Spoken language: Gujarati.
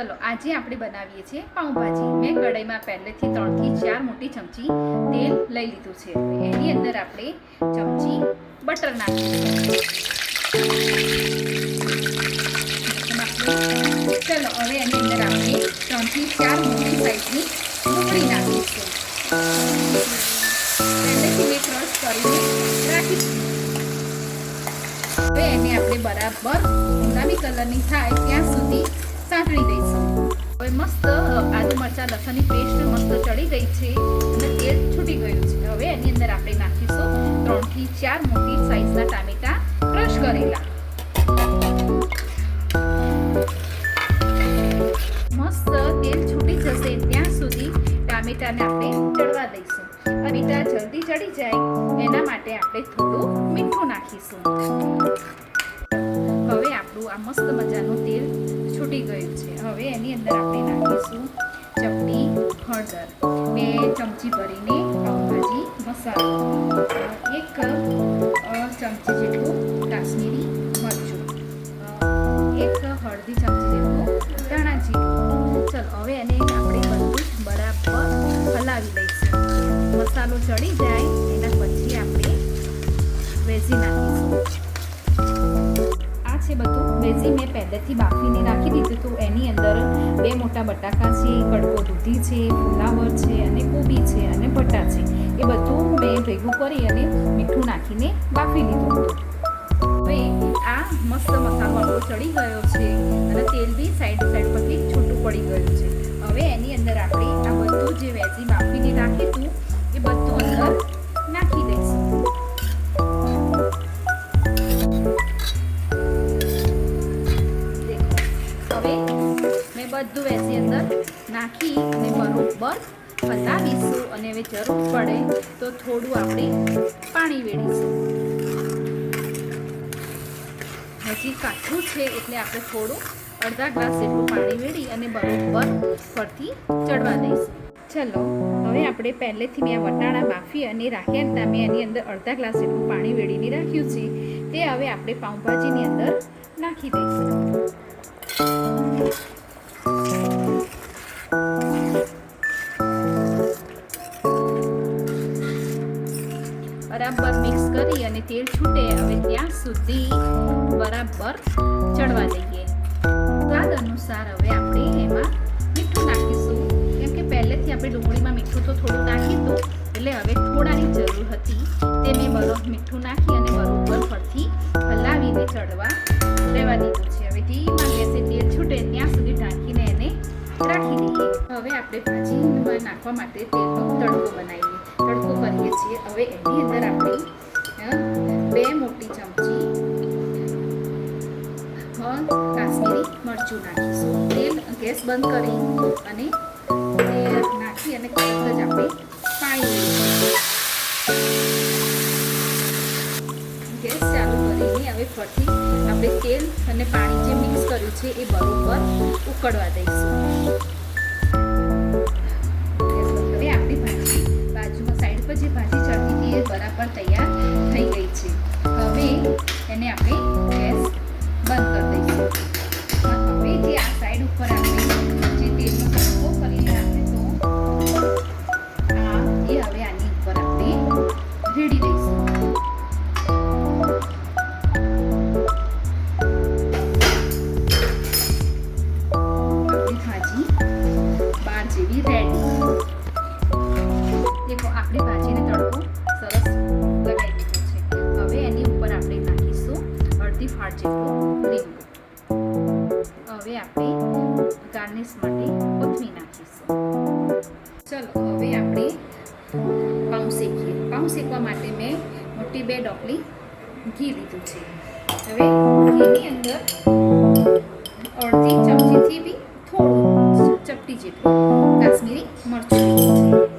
चलो आज આપણે બનાવીએ છીએ પાઉંભાજી। મેં કઢાઈમાં પહેલેથી 3 થી 4 મોટી ચમચી તેલ લઈ લીધું છે। એની અંદર આપણે ચમચી બટર નાખીશું। ચલો હવે એની અંદર આપણે 3 થી 4 મોટી સાઈઝની ડુંગળી નાખીશું। પહેલેથી મેં ક્રશ કરીને રાખીશું। હવે એને આપણે બરાબર ગુલાબી કલરની થાય ત્યાં સુધી સાંતળી દઈશું। હવે મસ્ત આદુ મરચાં લસણની પેસ્ટ મસ્ત ચડી ગઈ છે અને તેલ છૂટી ગયું છે। હવે એની અંદર આપણે નાખીશું 3 થી 4 મોટી સાઈઝના ટામેટા ક્રશ કરેલા। મસ્ત તેલ છૂટી જશે ત્યાં સુધી ટામેટાને આપણે ચડવા દઈશું। ટામેટા જલ્દી ચડી જાય એના માટે આપણે થોડું મીઠું નાખીશું। હવે આપણું આ મસ્ત મજાનું તેલ છૂટી ગયું છે। હવે એની અંદર આપણે નાખીશું ચપટી હળદર, 2 ચમચી ભરીને પાઉંભાજી મસાલો, 1 ચમચી જેટલું કાશ્મીરી મરચું, 1 હળદી ચમચી જેટલું ધાણા જીરું। ચલો હવે એને આપણે બધું બરાબર હલાવી લઈશું। મસાલો ચડી જાય એના પછી આપણે વેજી નાખીશું। બધું વેજી મેં પહેલેથી બાફીને રાખી દીધું હતું। એની અંદર 2 મોટા બટાકા છે, કડકો દૂધી છે, ફુલાવર છે અને કોબી છે અને ભટા છે। એ બધું મેં ભેગું કરી અને મીઠું નાખીને બાફી લીધું હતું। હવે આ મસ્ત મસાલો આપણો ચડી ગયો છે અને તેલ બી સાઈડ પરથી છૂટું પડી ગયું છે। હવે એની અંદર આપણે આ બધું જે વેજી બાફીને રાખ્યું હતું એ બધું અંદર નાખી દઈશું। બધું વેસી અંદર નાખી અને બરોબર હલાવીશું અને હવે જરૂર પડે તો થોડું આપણે પાણી વેડીશું। હજી કાચું છે એટલે આપણે થોડું અડધા ગ્લાસ જેટલું પાણી વેડી અને બરોબર ફરતી ચડવા દઈશું। ચલો હવે આપણે પહેલેથી મેં વટાણા બાફી અને રાખ્યા હતા। મેં એની અંદર અડધા ગ્લાસ જેટલું પાણી વેડીને રાખ્યું છે તે હવે આપણે પાઉંભાજીની અંદર નાખી દઈશું। બરાબર મિક્સ કરી અને તેલ છૂટે હવે ત્યાં સુધી બરાબર ચડવા દઈએ। સ્વાદ અનુસાર હવે આપણે એમાં મીઠું નાખીશું। કેમ કે પહેલેથી આપણે ડુંગળીમાં મીઠું તો થોડું નાખ્યું હતું એટલે હવે થોડાની જરૂર હતી તે મેં બરોબર મીઠું નાખી અને બરોબર ફરથી હલાવીને ચડવા રહેવા દીધું છે। હવે ધીમા ગેસે તેલ છૂટે ત્યાં સુધી ઢાંકીને એને રાખી દઈએ। હવે આપણે ભાજીમાં નાખવા માટે તેલનો તડકો બનાવીએ। તડકો કરીએ છીએ। હવે એની અંદર આપણે 2 મોટી ચમચી કાશ્મીરી મરચું નાખીશું। તેલ ગેસ બંધ કરી અને તેલ નાખી અને તરત જ આપણે પાણી ગેસ ચાલુ કરીને હવે ફરીથી આપણે તેલ અને પાણી જે મિક્સ કર્યું છે એ બરોબર ઉકળવા દઈશું। હવે આપણી ભાજી બાજુમાં સાઈડ પર જે ભાજી ચડતી હતી એ બરાબર તૈયાર થઈ ગઈ છે। હવે એને આપણે ગેસ બંધ કરી દઈશું। હવે જે આ સાઈડ ઉપર આપણે જે તેલનો તડકો કરીને રાખીશું એ હવે આની ઉપર આપણે રેડી દઈશું। જેવી રેડી દેખો આપણી ભાજીને તડકો સરસ લગાવી દીધો છે। હવે એની ઉપર આપણે નાખીશું અડધી ફાટ જેટલું લીંબુ। હવે આપણે ગાર્નિશ માટે કોથમીર નાખીશું। ચલો હવે આપણે પાઉં શેકીએ। પાઉં શેકવા માટે મેં મોટી 2 ડોકલી ઘી લીધું છે। હવે ઘીની અંદર અડધી ચમચીથી બી થોડું ચપટી જેટલું કાશ્મીરી મરચું લીધું છે।